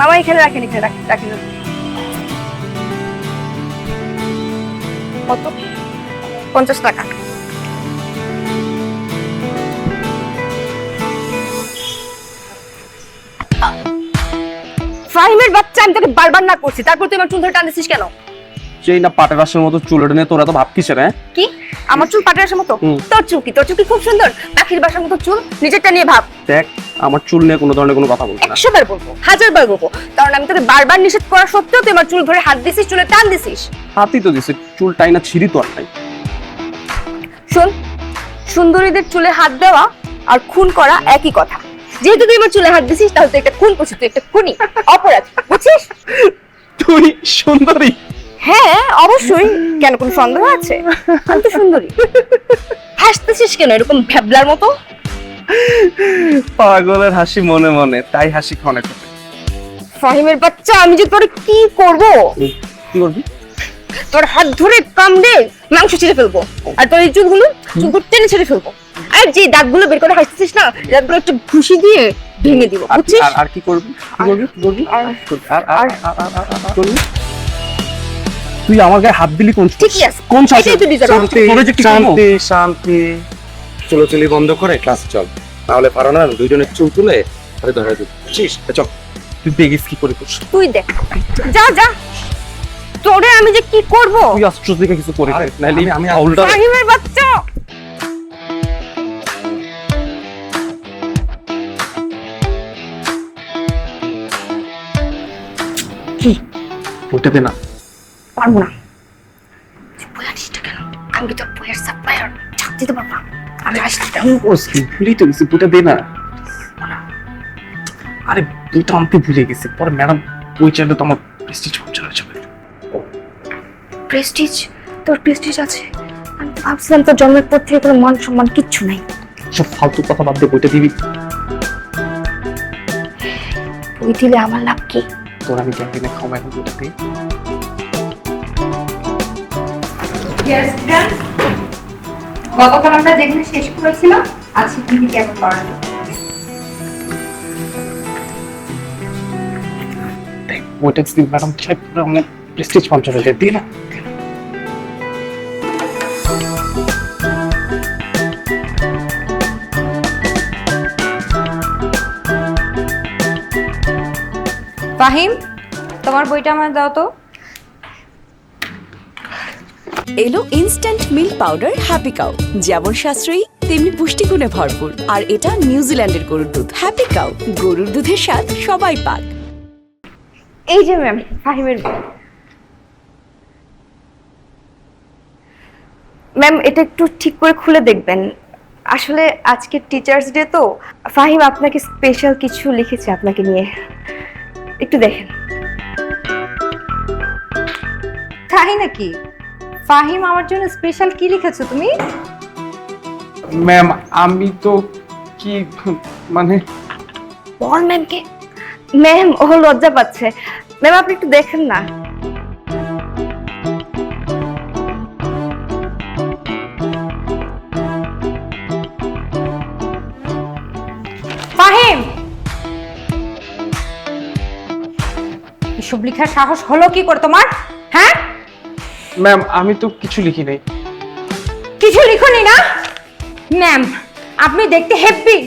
মামা এখানে রাখেন, এখানে রাখেন রাখেন। কত? 50 টাকা। ফাহিমের বাচ্চা, আমি তোকে বারবার না করছি, তারপর তুই আমার চুল ধরে টানছিস কেন? সেই না পাটের রাশের মতো চুল এটা নিয়ে তোরা তো ভাব কিসের? হ্যাঁ কি আমার চুল পাটের রাশের মতো? তোর চুল কি? তোর চুল কি খুব সুন্দর? পাখির বাসার মতো চুল, নিজেরটা নিয়ে ভাব। দেখ, আমার চুল নিয়ে কোনো ধরনের কোনো কথা বলবি না। 100 বার বলবো, 1000 বার বলবো, কারণ আমি তোকে বারবার নিষেধ করা সত্ত্বেও তুই আমার চুল ধরে হাত দিছিস, চুলে টান দিছিস। হাতই তো দিছে, চুল টাইনা ছিঁড়ি তো আর নাই। শোন, সুন্দরীদের চুলে হাত দেওয়া আর খুন করা একই কথা। যেহেতু তুই আমার চুলে হাত দিছিস, তাহলে তুই একটা খুন করছিস, তুই একটা খুনি, অপরাধ, বুঝছিস? তুই সুন্দরী? হ্যাঁ অবশ্যই, কেন কোনো সন্দেহ আছে? আমি তো সুন্দরী। হাসতেছিস কেন এরকম ভ্যাবলার মতো? পাগলের হাসি মনে মনে, তাই হাসি ক্ষণে ক্ষণে। ফাহিমের বাচ্চা, আমি যে তোরে কি করব? কি করবি? তোর হাত ধরে কামড়ে মাংস ছিঁড়ে ফেলবো, আর তোর এই চুলগুলো টেনে ছেড়ে ফেলবো। আর যে দাঁতগুলো বের করে হাসতেছিস না, দাঁতগুলো একটু ঘুষি দিয়ে ভেঙে দিব, বুঝছিস? আর কি করবি? কি করবি? কি করবি? করবি? তুই আমার গায়ে হাত দিলি কোন? ঠিকই আছে, কোন শান্তি? এটাই তুই deserve করছিস। শান্তি শান্তি, চুলোচুলি বন্ধ করে ক্লাস চল, তাহলে পারো না দুইজনের চুল তুলে ধরে ধরে দিচ্ছিস। চল, তুই দেখিস কি করে করছিস। তুই দেখ, যা যা, তোরে আমি যে কি করব? তুই আশ্চর্য দেখে কিছু করিস আরে, নাইলে আমি উল্টা। ফাহিমের বাচ্চা, কি ওটা দে না। পারবো না। তুই বলিসটা কেন? আমি তো বইয়ের সাপ্লায়ার, চাপ দিতে পারবো না। আমি আসছি। ভুলেই তো গেছি, বইটা দে না। আরে বইটা আনতে ভুলে গেছি, পরে ম্যাডাম বই চাইলে তো আমার প্রেস্টিজ চলে যাবে। প্রেস্টিজ? তোর প্রেস্টিজ আছে? আমি তো ভাবছিলাম তোর জন্মের পর থেকে কোনো মান সম্মান কিচ্ছু নাই। সব ফালতু কথা বাদ দে, বইটা দিবি। বই দিলে আমার লাভ কি? তোর আমি ক্যান্টিনে খাওয়া, এখন বইটা দে। গতকাল আমরা যেখানে শেষ করেছিলাম, আজকে কিন্তু কেমন করা যায়? বইটা দিবি ম্যাডাম সাহেব, আমার প্রেস্টিজ পঞ্চাশ হয়ে যায়, দিয়ে না। ফাহিম, তোমার বইটা আমার দাও তো। এলো instant milk powder happy cow, যেমন সাশ্রয়ী তেমনি পুষ্টিগুণে ভরপুর। আর এটা নিউজিল্যান্ডের গরুর দুধ। হ্যাপি কাউ, গরুর দুধের স্বাদ সবাই পাক। এই যে ম্যাম, ফাহিমের বই। ম্যাম, এটা একটু ঠিক করে খুলে দেখবেন। আসলে আজকে টিচার্স ডে তো, ফাহিম আপনাকে স্পেশাল কিছু লিখেছে আপনাকে নিয়ে, একটু দেখেন। তাই নাকি? ফাহিম আমার জন্য স্পেশাল কি লিখেছো তুমি? ম্যাম আমি তো কি মানে, বল ম্যামকে। ম্যাম ও লজ্জা পাচ্ছে। ম্যাম আপনি একটু দেখেন না। ফাহিম, এসব লেখার সাহস হলো কি করে তোমার? হ্যাঁ, ম্যাম আমি তো কিছু লিখি নাই। কিছু লিখোনি না? ম্যাম আপনি দেখতে হেব্বি,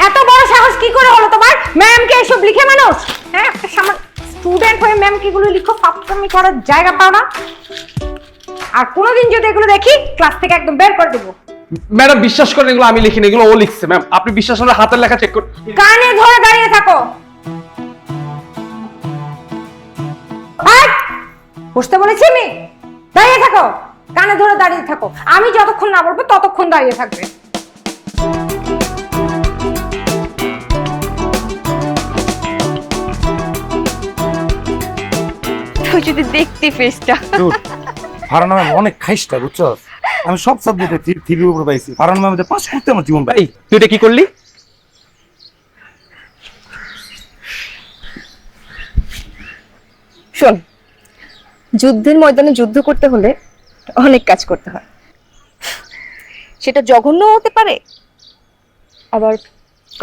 এত বড় সাহস কি করে হলো তোমার? ম্যামকে এসব লিখে মানুষ? হ্যাঁ, একটা সামান্য স্টুডেন্ট হয়ে ম্যামকে এগুলো লিখো, ফাপটামি করার জায়গা পাও না। আর কোনোদিন যদি এগুলো দেখি, ক্লাস থেকে একদম বের করে দেবো। ম্যাডাম বিশ্বাস করেন, এগুলো আমি লিখিনি, এগুলো ও লিখছে। ম্যাম আপনি বিশ্বাস করলে হাতের লেখা চেক করুন। কানে ধরে দাঁড়িয়ে থাকো। বসতে বলেছি আমি? দাঁড়িয়ে থাকো, কানে ধরে দাঁড়িয়ে থাকো। আমি যতক্ষণ না বলবো ততক্ষণ দাঁড়িয়ে থাকবে। তুই যদি দেখতি ফেসটা। ফারান ম্যাম অনেক খাইস্টা, বুঝছো? আমি সব সাবজেক্টে থ্রির উপর পাইছি। ফারান ম্যামদের পাস করতে আমার জীবন ভাই। তুই এটা কি করলি? শোন, যুদ্ধের ময়দানে যুদ্ধ করতে হলে অনেক কাজ করতে হয়। সেটা জঘন্য হতে পারে, আবার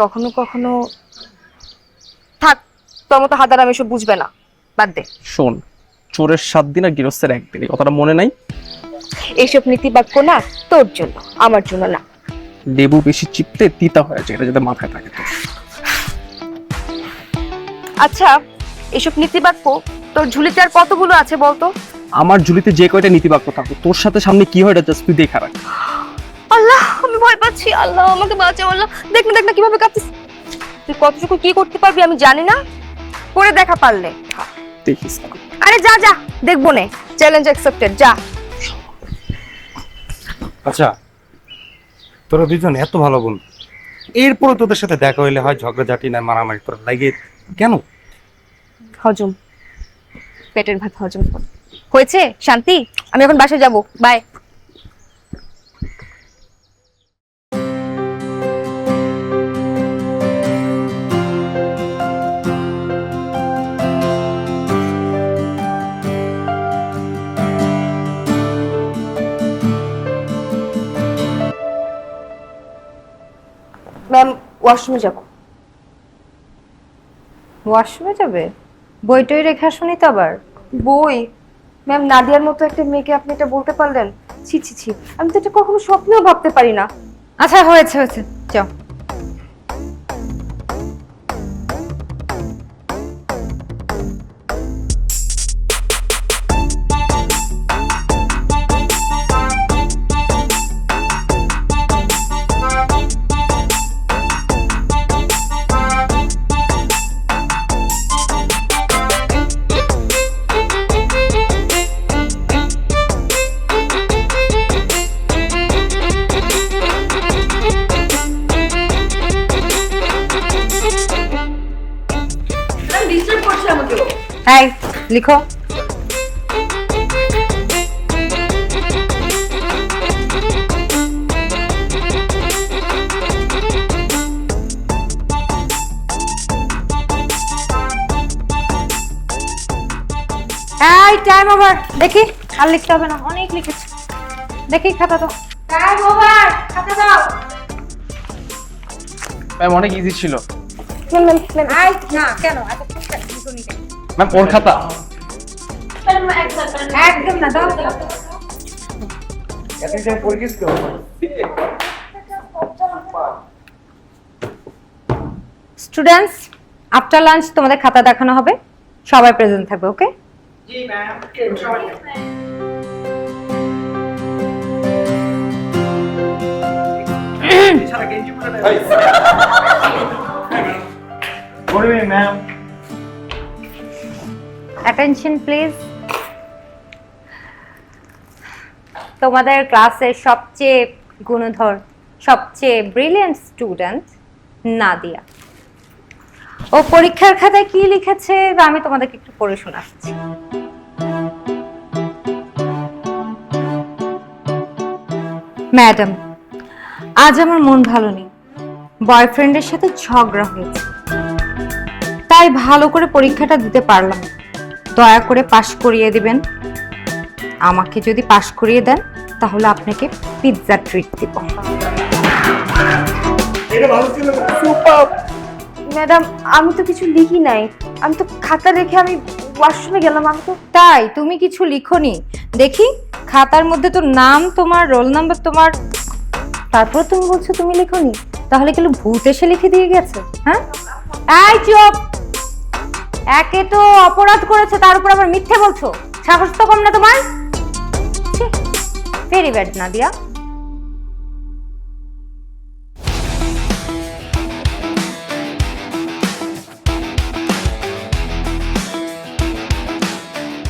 কখনো কখনো থাক তোর মতো হাদার আমি এসব বুঝবে না, বাদ দে। শোন, চোরের 7 দিন আর গৃহস্থের 1 দিন, এই কথাটা মনে নাই? এইসব নীতি বাক্য না তোর জন্য, আমার জন্য না। লেবু বেশি চিপতে তিতা হয়ে যায়, এটা যাতে মাথায় থাকে তোর। আচ্ছা, এসব নীতি বাক্য তোর ঝুলিতে আর কতগুলো আছে বলতো? আমার ঝুলিতে যে কয়টা নীতিবাক্য থাকো, তোর সাথে সামনে কি হয় এটা জাস্ট তুই দেখা রাখ। আল্লাহ, আমি ভয় পাচ্ছি। আল্লাহ আমাকে বাঁচাও। আল্লাহ, দেখ না কিভাবে কাঁপছিস। তুই কতটুকু কি করতে পারবি আমি জানি না, করে দেখা পারলে। দেখিস না। আরে যা যা, দেখবো নে। চ্যালেঞ্জ অ্যাকসেপ্টেড, যা। আচ্ছা, তোরা দুজন এত ভালো বন্ধু, এরপরে তোদের সাথে দেখা হইলে হয় ঝগড়াঝাটি না মারামারি, তোরা লাগে কেন? হজম, পেটের ভাত হজম কর। হয়েছে শান্তি, আমি এখন বাসায় যাব, বাই। ম্যাম, ওয়াশরুমে যাব। ওয়াশরুমে যাবে? বইটই রেখে আসুনি তো আবার? বই? ম্যাম, নাদিয়ার মতো একটা মেয়েকে আপনি এটা বলতে পারলেন? ছি ছি ছি, আমি তো এটা কখনো স্বপ্নেও ভাবতে পারি না। আচ্ছা, হয়েছে হয়েছে, যাও। ডিস্টার্ব করছে আমাকে। এই লিখো। এই টাইম ওভার। দেখি, আর লিখতে হবে না, অনেক লিখেছি। দেখি খাতা দাও। টাইম ওভার, খাতা দাও। ম্যাম অনেক ইজি ছিল। ম্যাম ম্যাম ম্যাম, এই না, কেন এত লিখো নি? ম্যাম ওর খাতা। একদম না, দাও দাও। স্টুডেন্টস, আফটার লাঞ্চ তোমাদের খাতা দেখানো হবে, সবাই প্রেজেন্ট থাকবে, ওকে? Attention please. তোমাদের ক্লাসের সবচেয়ে গুণধর, সবচেয়ে ব্রিলিয়েন্ট স্টুডেন্ট নাদিয়া। ও পরীক্ষার খাতায় কি লিখেছে আমি তোমাদেরকে একটু পড়ে শোনাচ্ছি। ম্যাডাম, আজ আমার মন ভালো নেই, বয়ফ্রেন্ডের সাথে ঝগড়া হয়েছে, তাই ভালো করে পরীক্ষাটা দিতে পারলাম না। দয়া করে পাশ করিয়ে দিবেন। আমাকে যদি পাশ করিয়ে দেন তাহলে আপনাকে পিৎজা ট্রিট দিব। ম্যাডাম, আমি তো কিছু লিখি নাই, আমি তো খাতা রেখে আমি ওয়াশরুমে গেলাম। আমি তো তাই তুমি কিছু লিখোনি? দেখি খাতার মধ্যে তো নাম তোমার, রোল নাম্বার তোমার, তারপর তুমি বলছো তুমি লিখোনি? তাহলে কি ভূত এসে লিখে দিয়ে গেছে? হ্যাঁ, এই চুপ। একে তো অপরাধ করেছে, তার উপর আবার মিথ্যে বলছো, সাহস তো কম না তোমার? Very bad Nadia.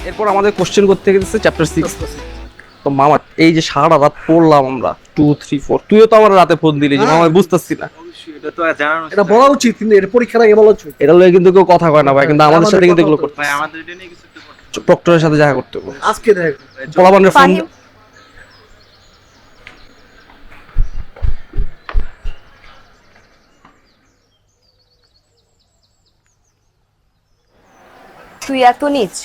এরপর আমাদের কোশ্চেন করতে গেছে চ্যাপ্টার 6। তো মামা এই যে সারা রাত পড়লাম আমরা 2, 3, 4, তুইও তো আমার রাতে ফোন দিলি যে মামা বুঝতেছি না। এটা বলা উচিত, কিন্তু এর পরীক্ষার আগে বলা উচিত। এটা লয়ে কিন্তু কেউ কথা কয় না ভাই, কিন্তু আমাদের সাথে কিন্তু এগুলো করতে হয়। আমাদের এটা নিয়ে কিছু প্রক্টরের সাথে দেখা করতে হবে আজকে দেখ পোলাপানের ফোন। ফাহিম, তুই এত নীচ,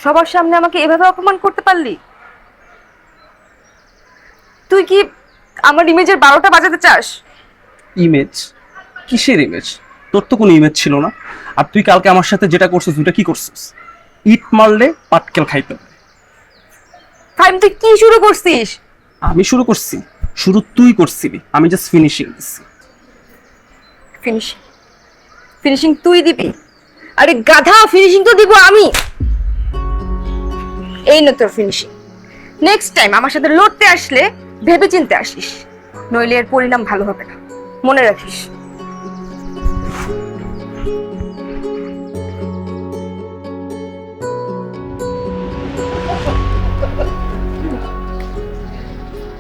সবার সামনে আমাকে এভাবে অপমান করতে পারলি? তুই কি আমার ইমেজের 12টা বাজাতে চাস? ইমেজ? কিসের ইমেজ? তোর তো কোনো ইমেজ ছিল না। আর তুই কালকে আমার সাথে যেটা করছিস ওটা কি করছিস? ইট মারলে পাটকেল খাইতে হবে। ফাহিম তুই কি শুরু করছিস? আমি শুরু করছি? শুরু তুই করছিলি, আমি জাস্ট ফিনিশিং দিচ্ছি। ফিনিশিং ফিনিশিং তুই দিবি? আরে গাধা, ফিনিশিং তো দিব আমি। এই না তোর ফিনিশিং। নেক্সট টাইম আমার সাথে লড়তে আসলে ভেবে চিন্তে আসিস, নইলে এর পরিণাম ভালো হবে না, মনে রাখিস।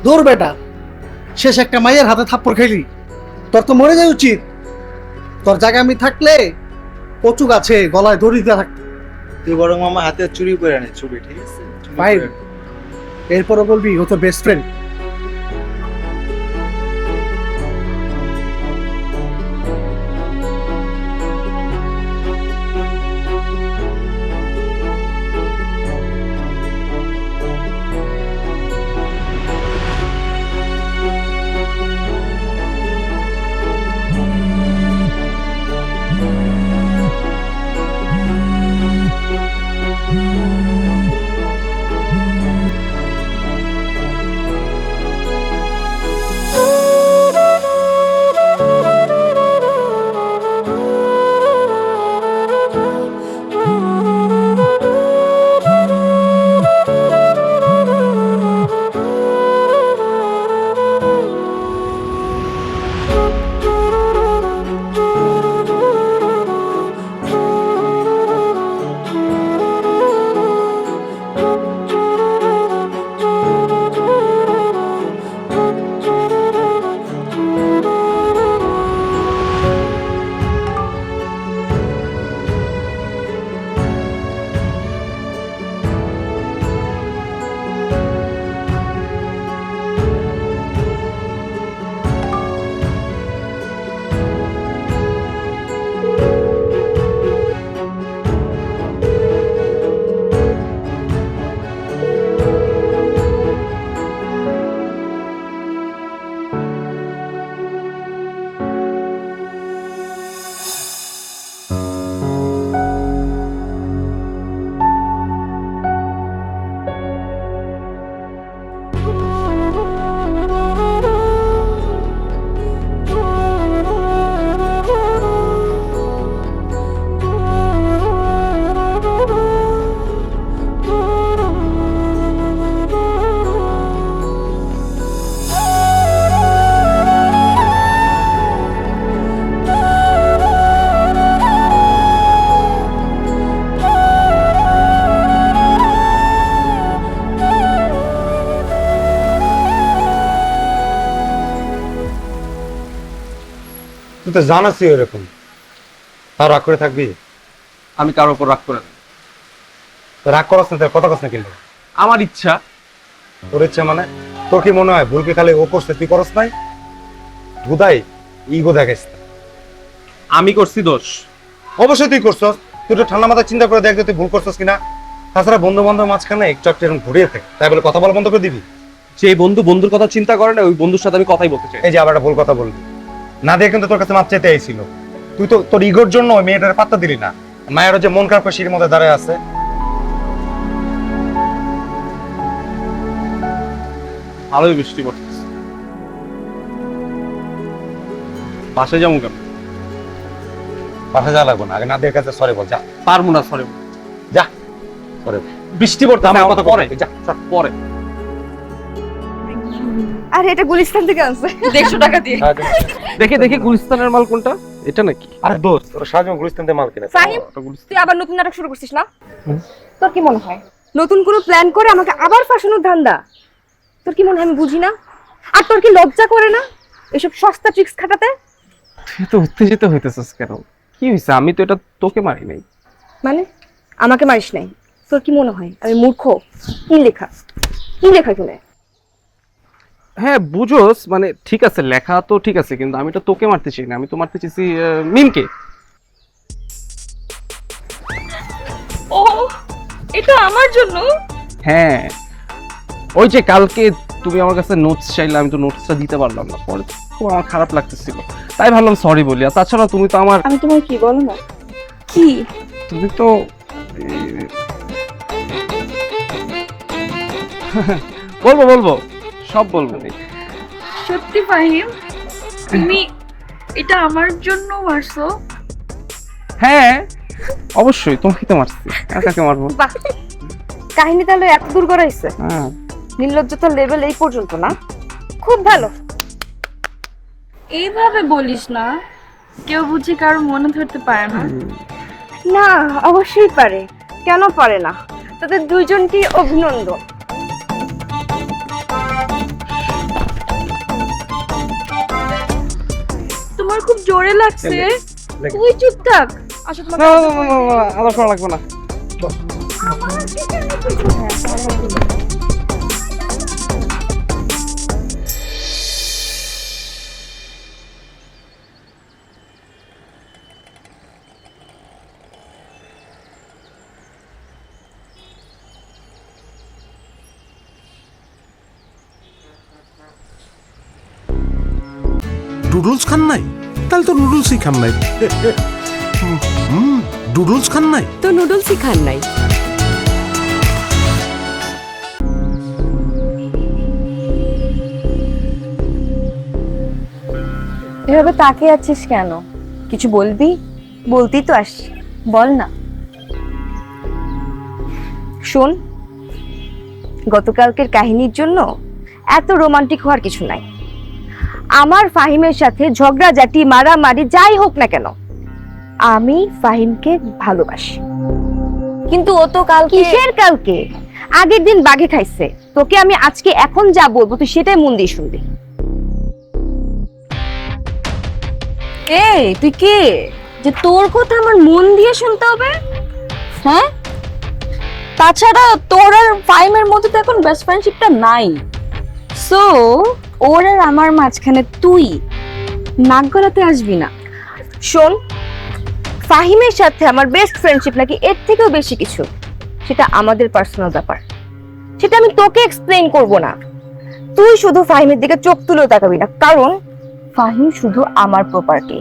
দূর বেটা, শেষ একটা মাইয়ের হাতে থাপ্পড় খাইলি, তোর তো মরে যাওয়া উচিত। তোর জায়গায় আমি থাকলে কচু গাছে গলায় দড়ি দিয়ে থাকতো। তুই বরং মামা হাতে চুরি করে আনে, চুরি, ঠিক আছে? চুরি ভাই, করে আনে। এরপরও বলবি ও তোর বেস্ট ফ্রেন্ড। তুই তো জানাসই এরকম, তাও রাগ করে থাকবি? আমি কারোর উপর রাগ করে না। তো রাগ করস না, তোর কথা কস না কিন্তু। আমার ইচ্ছা। তোর ইচ্ছা মানে? তোর কি মনে হয় ভুলকে খালি ও করছে, তুই করস নাই? ধুদাই ইগো দেখাইস না। আমি করছি দোষ। অবশ্যই তুই করছস। তুই তো ঠান্ডা মাথায় চিন্তা করে দেখ যে তুই ভুল করছস কিনা। তাছাড়া বন্ধু বান্ধব মাঝখানে একটু একটু এরকম ঘুরিয়ে থাকে, তাই বলে কথা বলা বন্ধ করে দিবি? যে বন্ধু বন্ধুর কথা চিন্তা করে না, ওই বন্ধুর সাথে আমি কথাই বলতে চাই। এই যে আবার একটা ভুল কথা বলবি না, দিয়ে কিন্তু তোর কাছে মাপ চাইতে আইছিল। তুই তো তোর ইগোর জন্য ওই মেয়েটার পাত্তা দিলি না। মায়ের যে মন খারাপ করে সিঁড়ির মধ্যে দাঁড়ায় আছে। ভালোই বৃষ্টি পড়তেছে, বাসে যাবো কেন? পাশে যাওয়া লাগবে না, আগে নাদের কাছে সরি বল, যা। পারবো না, সরি। যা সরি। বৃষ্টি পড়তে আমার আমার কথা কথা পরে, যা সর। পরে। আরে এটা গুলিস্তান থেকে আনছে 150 টাকা দিয়ে। দেখে দেখে গুলিস্তানের মাল কোনটা, এটা নাকি? আরে দোস্ত, তোর সাহায্য গুলিস্তান থেকে মাল কিনে। ফাহিম, ওটা গুলিস্তান। তুই আবার নতুন নাটক শুরু করছিস না? তোর কি মনে হয় নতুন কোনো প্ল্যান করে আমাকে আবার ফাঁসানোর ধান্দা? তোর কি মনে হয় আমি বুঝি না? আর তোর কি লজ্জা করে না এসব সস্তা ট্রিক্স খাটাতে? তুই তো উত্তেজিত হইতেছিস কেন? কি হয়েছে? আমি তো এটা তোকে মারি নাই। মানে আমাকে মারিস নাই? তোর কি মনে হয় আমি মূর্খ? কি লেখা শুনে? হ্যাঁ বুঝোস, মানে ঠিক আছে, লেখা তো ঠিক আছে, কিন্তু আমি তো তোকে মারতে চাই না, আমি তো মারতে চাইছি মিমকে। ও, এটা আমার জন্য? হ্যাঁ, ওই যে কালকে তুমি আমার কাছে নোটস চাইলে আমি তো নোটসটা দিতে পারলাম না, পরে খুব আমার খারাপ লাগতেছিল, তাই ভাবলাম সরি বলি। আর তাছাড়া তুমি তো আমার, আমি তোমার কি বলো না কি তুমি তো বলবো বলবো সব বলবো। সত্যি ফাহিম, তুমি এটা আমার জন্য মারছো? হ্যাঁ অবশ্যই, তোমাকে তো মারছি, আর কাকে মারবো? বাহ, কাহিনী তাহলে এত দূর করাইছে। হ্যাঁ নির্লজ্জতার লেভেল এই পর্যন্ত না? খুব ভালো। এইভাবে বলিস না, কেউ বুঝি কারো মনে ধরতে পারে না। না অবশ্যই পারে, কেন পারে না? তাদের দুইজনকে অভিনন্দন। তোমার খুব জোরে লাগছে, তুই চুপ থাক। আসো তোমাকে আদর করা লাগবে না। নুডলস খান নাই? তাহলে তো নুডলসই খান নাই। নুডলস খান নাই তো নুডলসই খান নাই। এভাবে তাকিয়ে আছিস কেন? কিছু বলবি? বলতেই তো আসছি, বল না। শোন, গতকালকের কাহিনীর জন্য এত রোমান্টিক হওয়ার কিছু নাই। আমার ফাহিমের সাথে ঝগড়াঝাটি মারামারি যাই হোক না কেন, আমি ফাহিমকে ভালোবাসি। কিন্তু ও তো কাল, কিসের কালকে? আগের দিন বাঘে খাইছে। তোকে আমি আজকে এখন যা বলবো তুই সেটাই মন দিয়ে শুনবি। এই তুই কে যে তোর কথা আমার মন দিয়ে শুনতে হবে? হ্যাঁ, তাছাড়া তোর আর ফাহিমের মধ্যে তো এখন বেস্ট ফ্রেন্ডশিপটা নাই। সো ওর আর আমার মাঝখানে তুই নাক গলাতে আসবি না। শোন, ফাহিমের সাথে আমার বেস্ট ফ্রেন্ডশিপ নাকি এর থেকেও বেশি কিছু, সেটা আমাদের পার্সোনাল ব্যাপার, সেটা আমি তোকে এক্সপ্লেইন করব না। তুই শুধু ফাহিমের দিকে চোখ তুলেও তাকাবি না, কারণ ফাহিম শুধু আমার প্রপার্টি।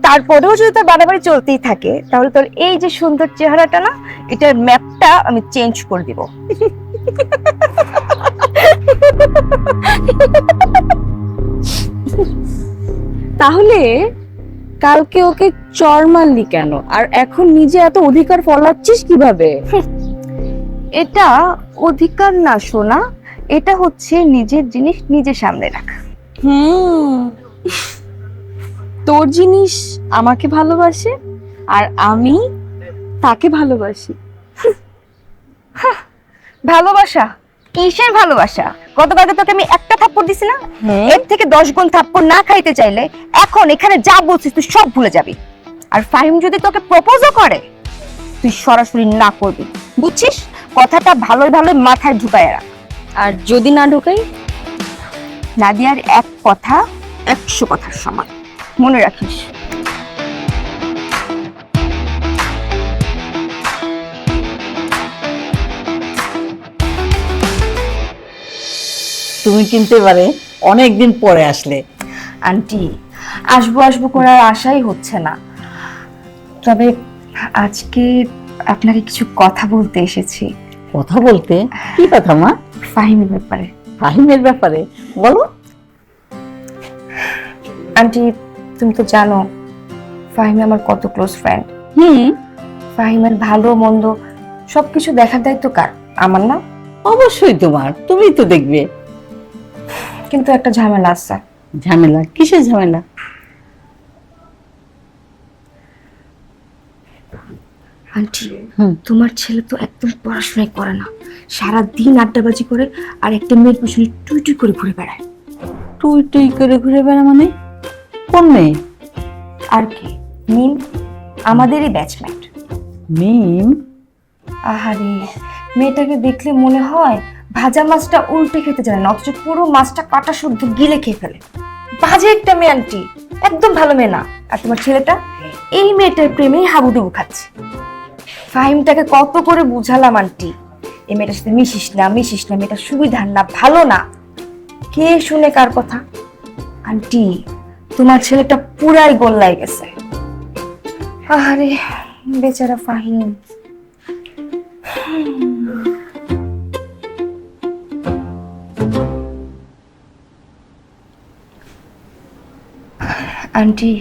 তারপরেও যদি তোর বাড়াবাড়ি চলতেই থাকে, তাহলে তোর এই যে সুন্দর চেহারাটা না, এটার ম্যাপটা আমি চেঞ্জ করে দিব। তাহলে কালকে ওকে চর মারলি কেন, আর এখন নিজে এত অধিকার ফলাচ্ছিস কিভাবে? এটা অধিকার না সোনা, এটা হচ্ছে নিজের জিনিস নিজে সামনে রাখা। তোর জিনিস আমাকে ভালোবাসে আর আমি তাকে ভালোবাসি। ভালোবাসা? কিসের ভালোবাসা? গতকালকে তোকে আমি একটা থাপ্পড় দিছি না, এর থেকে 10 গুণ থাপ্পড় না খাইতে চাইলে এখন এখানে যা বলছিস তুই সব ভুলে যাবি। আর ফাহিম যদি তোকে প্রপোজও করে, তুই সরাসরি না করবি, বুঝছিস? কথাটা ভালোই ভালোই মাথায় ঢুকায় রাখ। আর যদি না ঢোকাই? নাদিয়ার এক কথা 100 কথার সমান, মনে রাখিস। তুমি কিনতে পারে অনেকদিন পরে আসলে। আন্টি, আসবো আসবো করার আশাই হচ্ছে না, তবে আজকে আপনাকে কিছু কথা বলতে এসেছি। কথা বলতে? কি কথা মা? ফাহিমের ব্যাপারে। ফাহিমের ব্যাপারে বলো। আন্টি, তুমি তো জানো ফাহিম আমার কত ক্লোজ ফ্রেন্ড। ফাহিমের ভালো মন্দ সবকিছু দেখার দায়িত্ব কার? আমার না? অবশ্যই তোমার, তুমিই তো দেখবে। কিন্তু একটা ঝামেলা আছে। ঝামেলা? কিসের ঝামেলা? আন্টি, তোমার ছেলে তো একদম পড়াশোনাই করে না, সারা দিন আড্ডাবাজি করে আর একটা মেয়ের পিছনে টুই টুই করে ঘুরে বেড়ায়। টুই টুই করে ঘুরে বেড়া মানে? কোন মেয়ে? আর কি? মিম, আমাদেরই ব্যাচমেট। মিম? আহারে, মেয়েটাকে দেখলে মনে হয় ভাজা মাছটা উল্টে খেতে জানে না, অথচ পুরো মাছটা কাটা শুদ্ধ গিলে খেয়ে ফেলে। বাজে একটা মেয়ে আন্টি, একদম ভালো মেয়ে না। আর তোমার ছেলেটা এই মেয়েটার প্রেমেই হাবুডুবু খাচ্ছে। ফাহিমটাকে কত করে বুঝালাম আন্টি, এই মেয়েটার সাথে মিশিস না, মেয়েটা সুবিধার না, ভালো না। কে শুনে কার কথা? আন্টি, তোমার ছেলেটা পুরাই গোল্লায় গেছে। আরে বেচারা ফাহিম। আন্টি,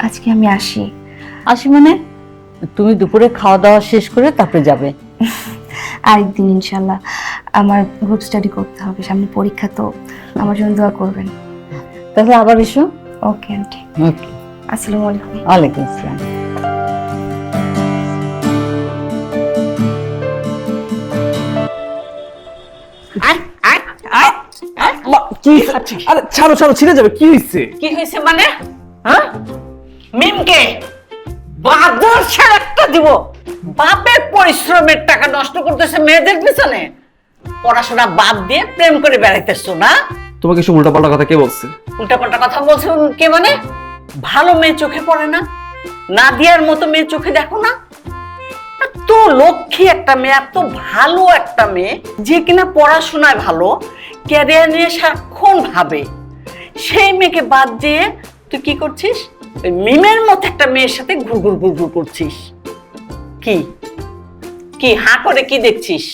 আজকে আমি আসি। আসি মানে? তুমি দুপুরে খাওয়া দাওয়া শেষ করে তারপরে যাবে? আরেকদিন ইনশাল্লাহ। আমার গ্রুপ স্টাডি করতে হবে, সামনে পরীক্ষা, তো আমার জন্য দোয়া করবেন। তাহলে আবার এসো। Okay aunty. ওকে, আসসালামু আলাইকুম। ওয়ালাইকুম আসসালাম। কি আরে ছাড়ো ছাড়ো, ছিঁড়ে যাবে। কি হয়েছে? কি হয়েছে মানে? হ্যাঁ, মিমকে বাদর একটা দিব? বাপের পরিশ্রমের টাকা নষ্ট করতেছে মেয়েদের পিছনে। পড়াশোনা বাদ দিয়ে প্রেম করে বেড়াইতেছো না? তোমাকে সব উল্টাপাল্টা কথা কে বলছে? উল্টাপাল্টা কথা বলছে কে মানে? ভালো মেয়ে চোখে পড়ে না? নাদিয়ার মতো মেয়ে চোখে দেখো না? এত লক্ষ্মী একটা মেয়ে, এত ভালো একটা মেয়ে, যে কিনা পড়াশোনায় ভালো, ক্যারিয়ার নিয়ে সারাক্ষণ ভাবে, সেই মেয়েকে বাদ দিয়ে তুই কি করছিস? ওই মিমের মতো একটা মেয়ের সাথে ঘুরঘুর ঘুরঘুর করছিস। কি কি হাঁ করে কি দেখছিস?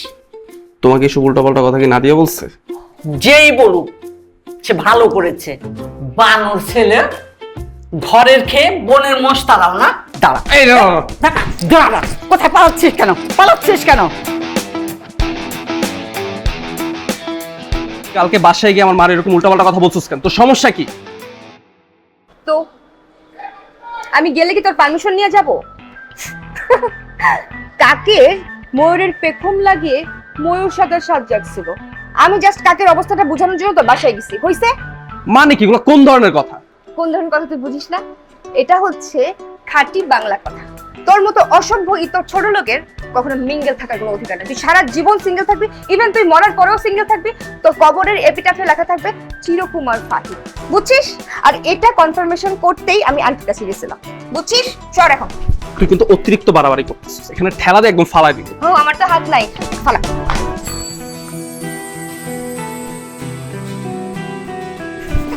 তোমাকে সব উল্টাপাল্টা কথা কি নাদিয়া বলছে? যেই বলুক, সে ভালো করেছে। বানর ছেলে, ঘরের খেয়ে বনের মোষ তাড়াও না। দাঁড়া, এই না, দাঁড়া, দাঁড়া। কোথায় পালাচ্ছিস কেন? কালকে বাসায় গিয়ে আমার মার এরকম উল্টাপাল্টা কথা বলছিস কেন? তোর সমস্যা কি? তো আমি গেলে কি তোর পারমিশন নিয়ে যাব? কাকে ময়ূরের পেখম লাগিয়ে ময়ূর সাথে সাজ জাগছিল, আমি জাস্ট কাকের অবস্থাটা বোঝানোর জন্য তো বাসায় গেছি। হইছে? মানে কি এগুলো? কোন ধরনের কথা? কোন ধরনের কথা তুই বুঝিস না? এটা হচ্ছে খাঁটি বাংলা কথা। তোর মতো অসভ্য ইতর ছোট লোকের কখনো মিঙ্গেল থাকার কোনো অধিকার নেই। তুই সারা জীবন সিঙ্গেল থাকবি, ইভেন তুই মরার পরেও সিঙ্গেল থাকবি। তোর কবরের এপিটাফে লেখা থাকবে চিরকুমার ফাহিম। বুঝছিস? আর এটা কনফার্মেশন করতেই আমি আন্টির কাছে গেছিলাম। বুঝছিস? চল এখন। তুই কিন্তু অতিরিক্ত বাড়াবাড়ি করছিস। এখানে ঠেলা দিয়ে একদম ফালাই দিবি। ও, আমার তো হাত নাই, ফালা।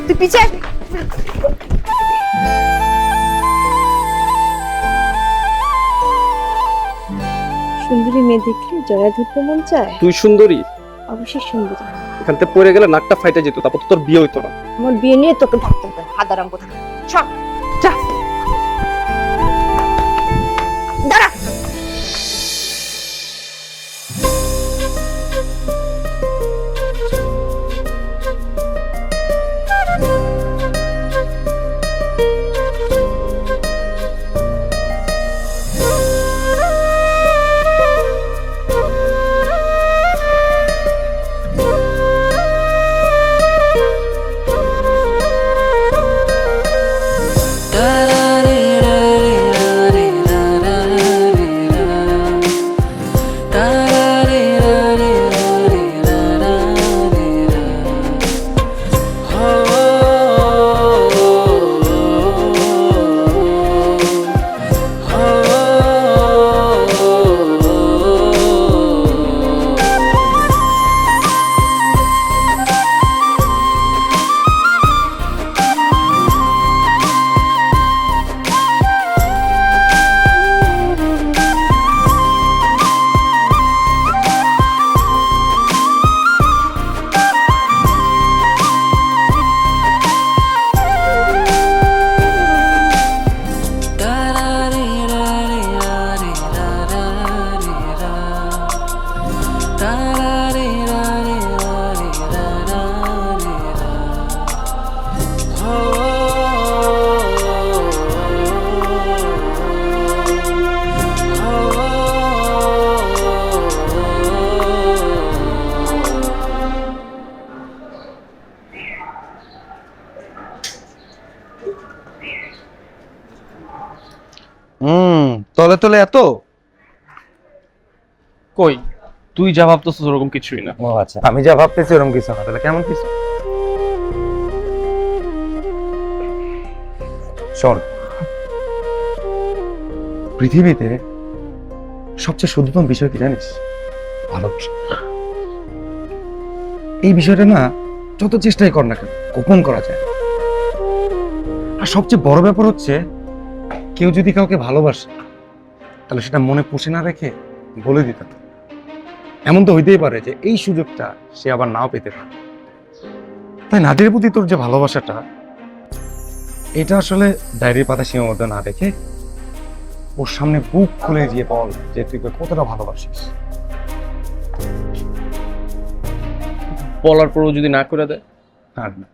তুই পিছে আয়। সুন্দরী মেয়ে দেখলে জয়া ধরতে মন চায়। তুই সুন্দরী? অবশ্যই সুন্দরী। এখান থেকে পড়ে গেলে নাকটা ফাইটা যেত, তারপর তো তোর বিয়ে হইতো না। আমার বিয়ে নিয়ে তোকে ভাবতে হবে। হাদারাম কোথা? চল, যা। দাঁড়া। তলে তলে এত? কই, তুই যা ভাবতেছিস ওরকম কিছুই না। ও আচ্ছা, আমি যা ভাবতেছি ওরকম কিছু না। তাহলে কেমন কিছু? শোন, পৃথিবীতে সবচেয়ে শুদ্ধতম বিষয় কি জানিস? ভালোবাসা। এই বিষয়টা না যত চেষ্টাই কর না কেন গোপন করা যায় না। আর সবচেয়ে বড় ব্যাপার হচ্ছে কেউ যদি কাউকে ভালোবাসে তাহলে সেটা মনে পুষে না রেখে বলে দিতে হবে। এমন তো হইতেই পারে যে এই সুযোগটা সে আবার নাও পেতে পারে। তাই নাদির প্রতি তোর যে ভালোবাসাটা, এটা আসলে ডায়েরির পাতা সীমাবদ্ধ না রেখে ওর সামনে বুক খুলে দিয়ে বল যে তুই ওকে কতটা ভালোবাসিস। বলার পরও যদি না করে দেয়? আর না,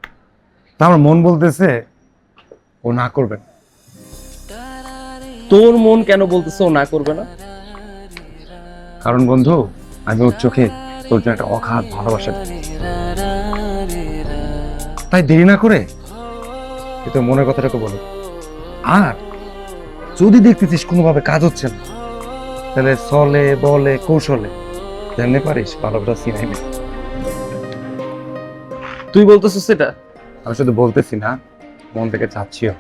তা আমার মন বলতেছে ও না করবে না। তোর মন কেন বলতেছে ও না করবে না? কারণ বন্ধু, আমি ওর চোখে তোর জন্য একটা অগাধ ভালোবাসা দেখি। তাই দেরি না করে তুই তোর মনের কথাটাকে বলো। আর যদি দেখতেছিস কোনোভাবে কাজ হচ্ছে না, তাহলে চলে বলে কৌশলে জানতে পারিস ভালোবাসা চিনাই নেই। তুই বলতেছিস সেটা? আমি শুধু বলতেছি না, মন থেকে চাচ্ছিও।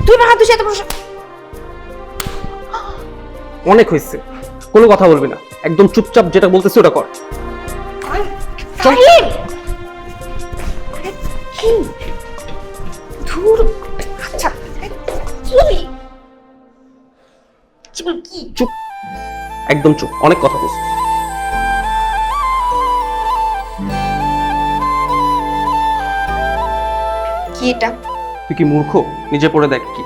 তুই না হাতুর সাথে অনেক হয়েছে, কোনো কথা বলবি না, একদম চুপচাপ যেটা বলতেছি ওটা কর। সাহিল! আরে কি ধুর, আচ্ছা কি চুপ, একদম চুপ, অনেক কথা বলছিস। কি এটা? তুই কি মূর্খ? নিজে পড়ে দেখ। কি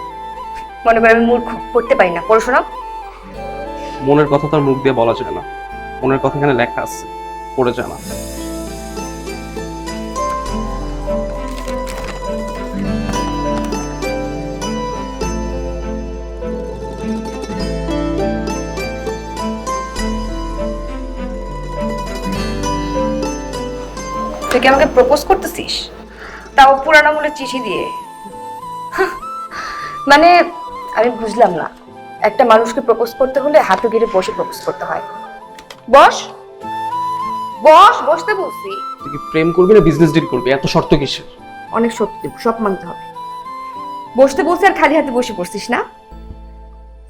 মনে করে আমি মূর্খ, পড়তে পারি না? পড়াশোনা মনের কথা তার মুখ দিয়ে বলা যায় না, মনের কথা এখানে লেখা আছে, পড়ে যায় না। তুই কি আমাকে প্রপোজ করতেছিস, তাও পুরানো আমলের চিঠি দিয়ে? মানে আমি বুঝলাম না, একটা মানুষকে প্রপোজ করতে হলে হাঁটু গেড়ে বসে প্রপোজ করতে হয়। বস বস, বসতে বলছি। তুই কি প্রেম করবি না বিজনেস ডিল করবি? এত শর্ত কিসের? অনেক সত্যি, সব মানতে হবে। বসতে বলছি আর খালি হাতে বসে পড়ছিস না?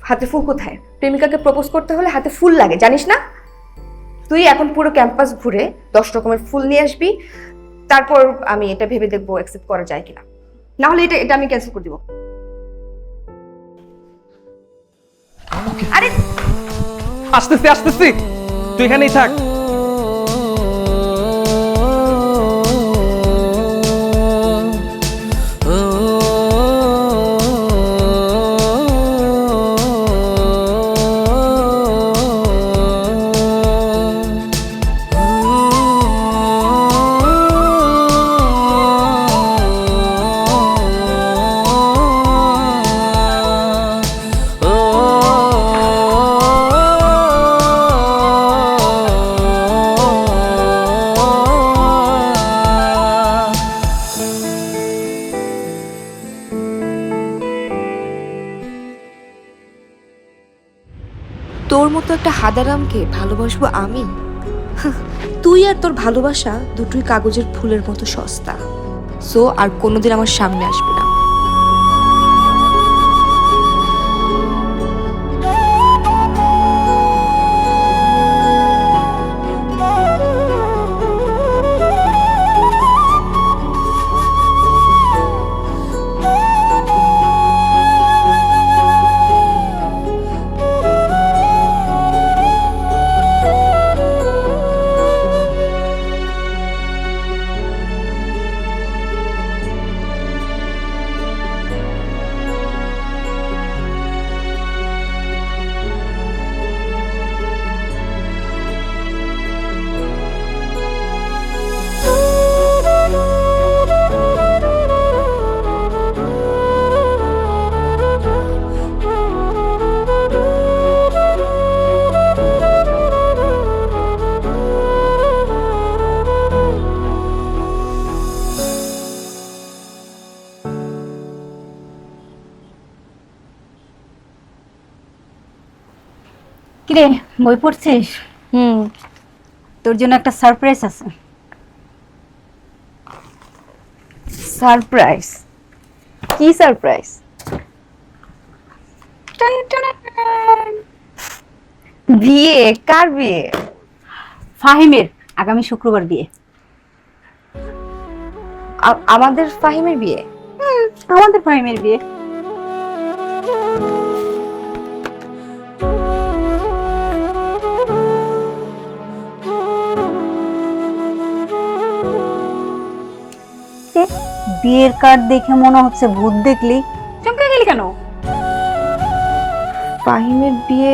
হাতে ফুল কোথায়? প্রেমিকাকে প্রপোজ করতে হলে হাতে ফুল লাগে, জানিস না? তুই এখন পুরো ক্যাম্পাস ঘুরে 10 রকমের ফুল নিয়ে আসবি, তারপর আমি এটা ভেবে দেখবো অ্যাকসেপ্ট করা যায় কিনা। না হলে এটা আমি ক্যান্সেল করে দিব। আরে আসতেছি আসতেছি, তুই এখানেই থাক। তোর মতো একটা হাদারামকে ভালোবাসবো আমি? তুই আর তোর ভালোবাসা দুটোই কাগজের ফুলের মতো সস্তা। সো আর কোনোদিন আমার সামনে আসবে না। কিরে, বই পড়ছিস? তোর জন্য একটা সারপ্রাইজ আছে। সারপ্রাইজ? কি সারপ্রাইজ? বিয়ে? কার বিয়ে? ফাহিমের আগামী শুক্রবার বিয়ে। আমাদের ফাহিমের বিয়ে? আমাদের ফাহিমের বিয়ে। বিয়ের কার্ড দেখে মনে হচ্ছে ভূত দেখলি চমকে গেলি কেন? ফাহিমের বিয়ে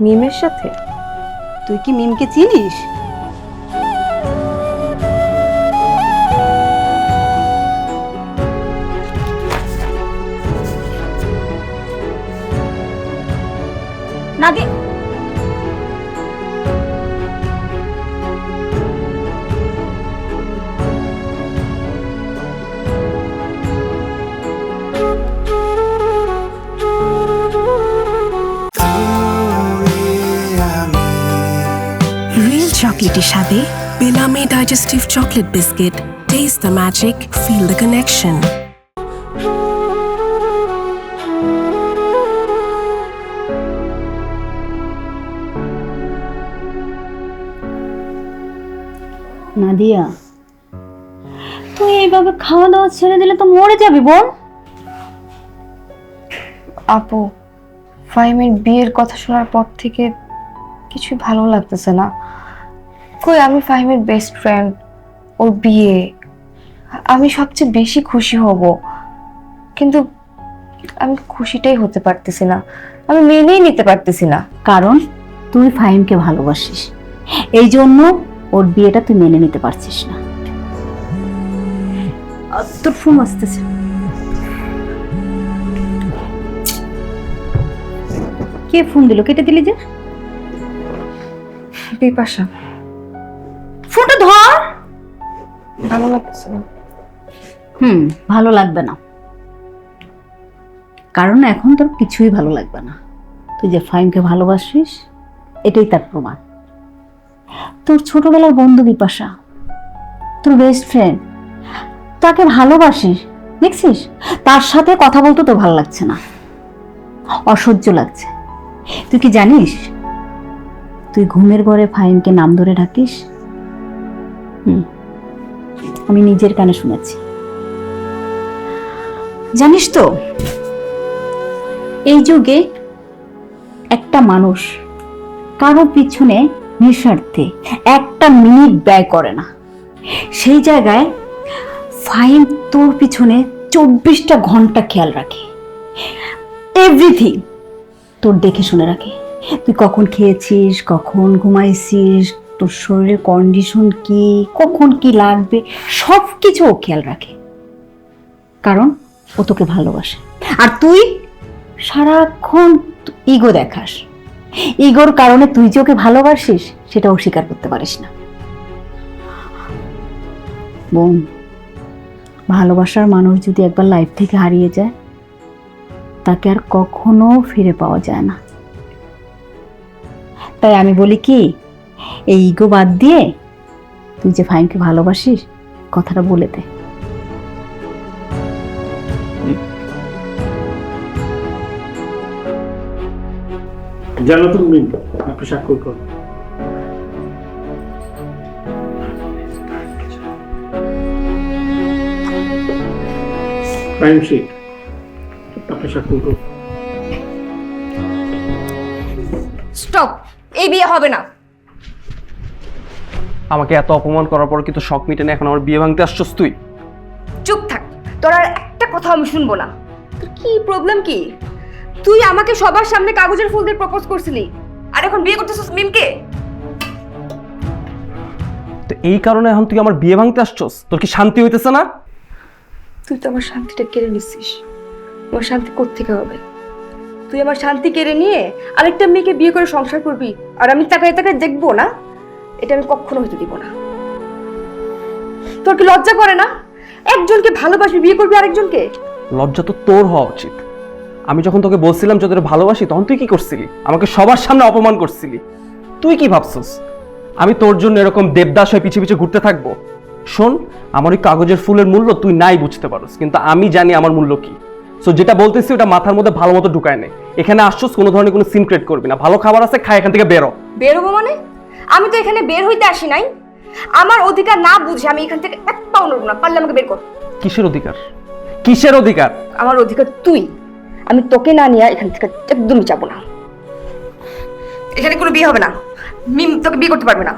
মিমের সাথে? তুই কি মিমকে চিনিস? নাদি Real chocolatey স্বাদে বেলামে digestive chocolate biscuit. Taste the magic, feel the connection. Nadia, তুই এইভাবে খাওয়া দাওয়া ছেড়ে দিলে তো মরে যাবি বোন। আপু, ফাহিমের বিয়ের কথা শোনার পর থেকে কিছু ভালো লাগতেছে না। কই, আমি ফাহিমের বেস্ট ফ্রেন্ড, ওর বিয়ে, আমি সবচেয়ে বেশি খুশি হব, কিন্তু আমি খুশিটাই হতে পারতেছি না, আমি মেনেই নিতে পারতেছি না। কারণ তুই ফাহিমকে ভালোবাসিস, এই জন্য ওর বিয়েটা তুই মেনে নিতে পারছিস না। তোর ফোন আসতেছে। কে ফোন দিল? কেটে দিলি যে? বিপাশা। ফোনটা ধর। ভালো লাগতেছে না। ভালো লাগবে না, কারণ এখন তোর কিছুই ভালো লাগবে না। তুই যে ফাহিমকে ভালোবাসিস এটাই তার প্রমাণ। তোর ছোটবেলার বন্ধু বিপাশা, তোর বেস্ট ফ্রেন্ড, তাকে ভালোবাসিস, দেখছিস তার সাথে কথা বলতে তোর ভালো লাগছে না, অসহ্য লাগছে। তুই কি জানিস তুই ঘুমের ঘরে ফাহিমকে নাম ধরে ডাকিস? আমি নিজের কানে শুনেছি। জানিস তো, এই যুগে একটা মানুষ কারো পিছনে নিঃস্বার্থে একটা মিনিট ব্যয় করে না, সেই জায়গায় ফাহিম তোর পিছনে 24টা ঘন্টা খেয়াল রাখে, এভরিথিং তোর দেখে শুনে রাখে। তুই কখন খেয়েছিস, কখন ঘুমাইছিস, তোর শরীরের কন্ডিশন কি, কখন কি লাগবে, সব কিছু ও খেয়াল রাখে, কারণ ও তোকে ভালোবাসে। আর তুই সারাক্ষণ ইগো দেখাস, ইগোর কারণে তুই যে ওকে ভালোবাসিস সেটা অস্বীকার করতে পারিস না। বোন, ভালোবাসার মানুষ যদি একবার লাইফ থেকে হারিয়ে যায় তাকে আর কখনো ফিরে পাওয়া যায় না। তাই আমি বলি কি, এই ইগো বাদ দিয়ে তুই যে ফাহিমকে ভালোবাসিস কথাটা বলে দে। জানো তুমি, আপনি স্বাক্ষর করুন। টাইম শিট, আপনি স্বাক্ষর করুন। স্টপ, এই বিয়ে হবে না। আমাকে এত অপমান করার পর কি তো শখ মিটে না, এখন আমার বিয়ে ভাঙতে আসছস তুই? চুপ থাক, তোর আর একটা কথা আমি শুনবো না। তোর কি প্রবলেম কি? তুই আমাকে সবার সামনে কাগজের ফুল দিয়ে প্রপোজ করছিলি, আর এখন বিয়ে করতেছিস মিমকে। তো এই কারণে এখন তুই আমার বিয়ে ভাঙতে আসছস? তোর কি শান্তি হইতেছে না? তুই তো আমার শান্তিটা কেড়ে নিছিস। আমার শান্তি কোত্থেকে হবে? তুই আমার শান্তি কেড়ে নিয়ে আরেকটা মেয়েকে বিয়ে করে সংসার করবি, আর আমি তাকায় তাকায় দেখবো না? এটা আমি কখনো হতে দিব না। তোর কি লজ্জা করে না? একজনকে ভালোবাসবি, বিয়ে করবি আরেকজনকে? লজ্জা তো তোর হওয়া উচিত। আমি যখন তোকে বলছিলাম যে তোর ভালোবাসি, তখন তুই কি করছিলি? আমাকে সবার সামনে অপমান করছিলি। তুই কি ভাবছস আমি তোর জন্য এরকম দেবদাস হয়ে পিছে পিছে ঘুরতে থাকবো? শোন, আমার ওই কাগজের ফুলের মূল্য তুই নাই বুঝতে পারোস, কিন্তু আমি জানি আমার মূল্য কি। সো যেটা বলতেছি ওটা মাথার মধ্যে ভালো মতো ঢুকায় নেই। এখানে আসছোস, কোনো ধরনের কোনো সিন ক্রিয়েট করবি না। ভালো খাবার আছে, খাই, এখান থেকে বেরো। বেরোবো মানে? আমি তো এখানে বের হইতে আসি নাই। আমার অধিকার না বুঝে আমি এখান থেকে এক পাও নড়ব না। পারলে আমাকে বের কর। কিসের অধিকার? কিসের অধিকার? আমার অধিকার তুই। আমি তোকে না নিয়ে এখান থেকে একদমই যাবো না। এখানে কোনো বিয়ে হবে না। মিম তোকে বিয়ে করতে পারবে না।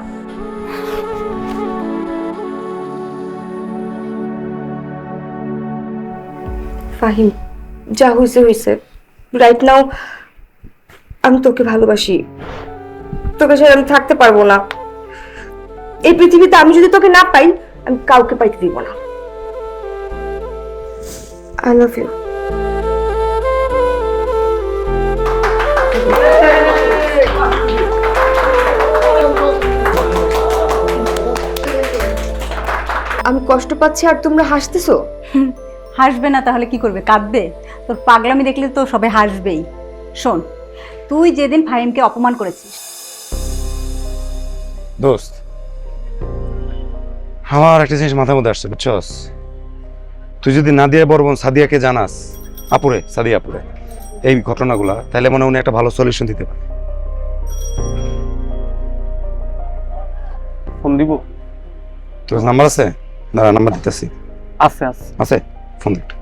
ফাহিম, যা হয়েছে হয়েছে। রাইট নাও আমি তোকে ভালোবাসি। তোকে ছাড়া আমি থাকতে পারবো না। এই পৃথিবীতে আমি যদি তোকে না পাই, আমি কাউকে পাইতে দিব না। I love you. আমি কষ্ট পাচ্ছি আর তোমরা হাসতেছো। হাসবে না তাহলে কি করবে? কাঁদবে? তোর পাগলামি দেখলে তো সবাই হাসবেই। শোন, তুই যেদিন ফাহিমকে অপমান করেছিস, দোস্ত আমার একটা জিনিস মাথার মধ্যে আসছে, বুঝছস? তুই যদি নাদিয়া বর্বন সাদিয়াকে জানাস, আপুরে, সাদিয়া আপুরে, এই ঘটনাগুলা, তাহলে মনে হয় উনি একটা ভালো সলিউশন দিতে পারে। ফোন দিব? তোর নাম্বার আছে? দাঁড়া, নাম্বার দিতেছি। আছে আছে আছে, ফোন দিতে।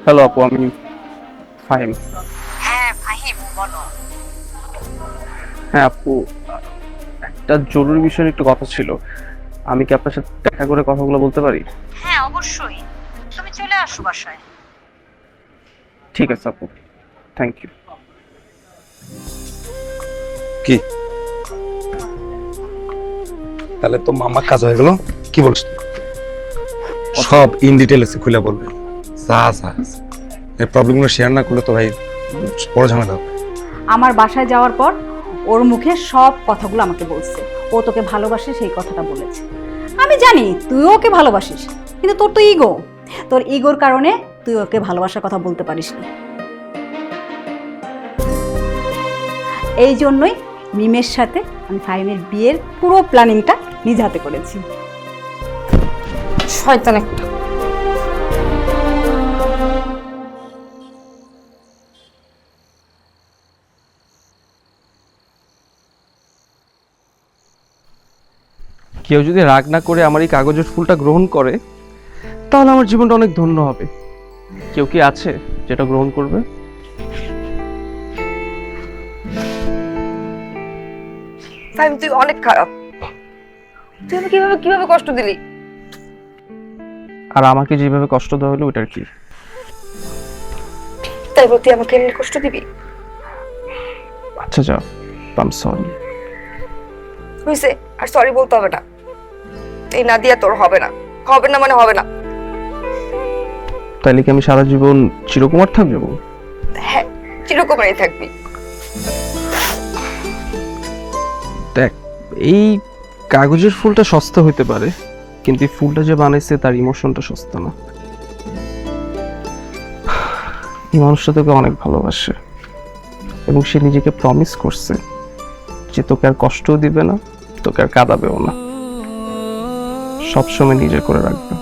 হ্যালো আপু, আমি ফাহিম। হ্যাঁ ফাহিম, বলো। হ্যাঁ আপু, একটা জরুরি বিষয়ে একটু কথা ছিল। আমি কি আপনার সাথে দেখা করে কথাগুলো বলতে পারি? হ্যাঁ অবশ্যই, তুমি চলে আসো বাসায়। ঠিক আছে আপু, থ্যাংক ইউ। কি তাহলে তো মামা কাজ হয়ে গেল? কি বলিস তুই? সব ইন ডিটেইলস খুলে বলবে। যা যা, এই প্রবলেমগুলো শেয়ার না করলে তো ভাই বড় ঝামেলা হবে। আমার বাসায় যাওয়ার পর ওর মুখে সব কথাগুলো আমাকে বলছে। ও তোকে ভালোবাসে সেই কথাটা বলেছে। আমি জানি তুই ওকে ভালোবাসিস, কিন্তু তোর তো ইগো। তোর ইগোর কারণে তুই ওকে ভালোবাসার কথা বলতে পারিস না। এই জন্যই মিমের সাথে আমি ফাহিমের বিয়ের পুরো প্ল্যানিংটা নিজ হাতে করেছি। শয়তান একটা। কেউ যদি রাগ না করে আমার এই কাগজের ফুলটা গ্রহণ করে, তাহলে আমার জীবনটা অনেক ধন্য হবে। কেউ কি আছে যেটা গ্রহণ করবে? ফাহিম, তুই অনেক খারাপ। তুই আমাকে কিভাবে কষ্ট দিলি? আর আমাকে যেভাবে কষ্ট দেওয়া হলো ওটার কি? তাই বল তুই আমাকে এমনি কষ্ট দিবি? আচ্ছা যাও, আই এম সরি। হয়েছে, আর সরি বলতে হবে না। এই নাদিয়া তোর হবে না। হবে না মানে হবে না। তাইলে কি আমি সারা জীবন চিরকুমার থাকবো? হ্যাঁ, চিরকুমারই থাকবি। দেখ, এই কাগজের ফুলটা সস্তা হইতে পারে, কিন্তু এই ফুলটা যে বানাইছে তার ইমোশনটা সস্তা না। এই মানুষটা তোকে অনেক ভালোবাসে এবং সে নিজেকে প্রমিস করছে যে তোকে আর কষ্টও দিবে না, তোকে আর কাঁদাবেও না, সবসময় নিজের করে রাখবে।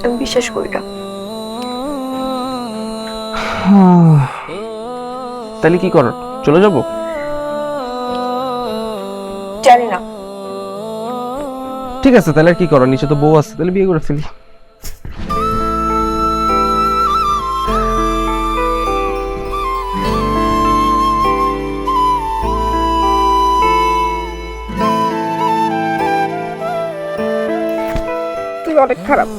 আমি বিশ্বাস করি না। তাহলে কি কর, চলে যাব? জানি না। ঠিক আছে, তাহলে আর কি করো, নিচে তো বউ আছে, তাহলে বিয়ে করে ফেলি। তুই অনেক খারাপ।